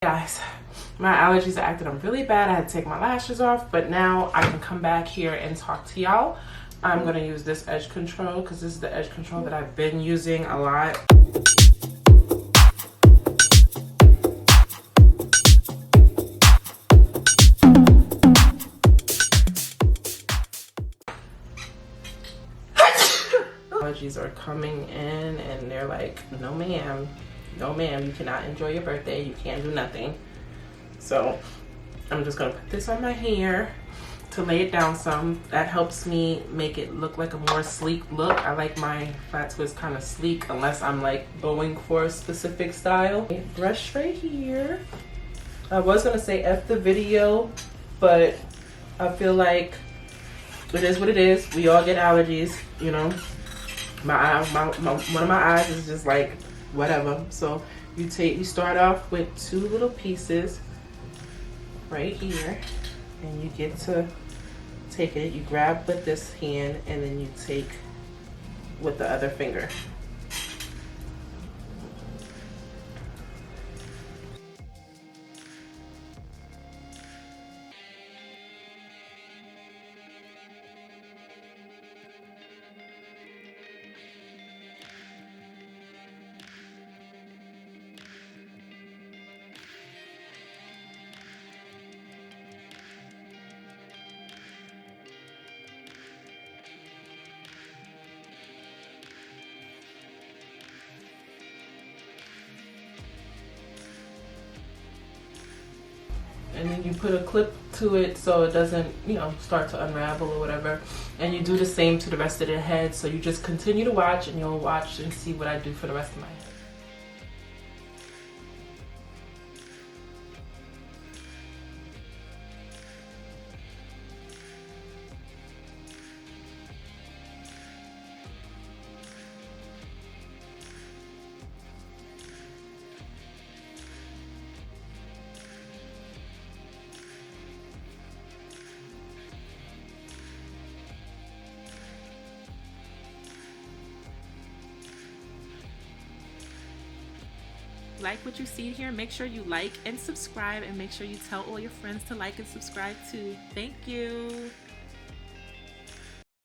guys, my allergies are acting up really bad. I had to take my lashes off, but now I can come back here and talk to y'all. I'm gonna use this edge control because this is the edge control that I've been using a lot. Allergies are coming in and they're like, no ma'am, no ma'am, you cannot enjoy your birthday, you can't do nothing. So I'm just gonna put this on my hair to lay it down some. That helps me make it look like a more sleek look. I like my flat twist kind of sleek unless I'm like going for a specific style. Brush right here. I was gonna say F the video, but I feel like it is what it is. We all get allergies, you know. One of my eyes is just like whatever. So you start off with 2 little pieces right here, and you get to take it. You grab with this hand, and then you take with the other finger. And then you put a clip to it so it doesn't, you know, start to unravel or whatever. And you do the same to the rest of the head. So you just continue to watch, and you'll watch and see what I do for the rest of my head. Like what you see here, make sure you like and subscribe, and make sure you tell all your friends to like and subscribe too. Thank you.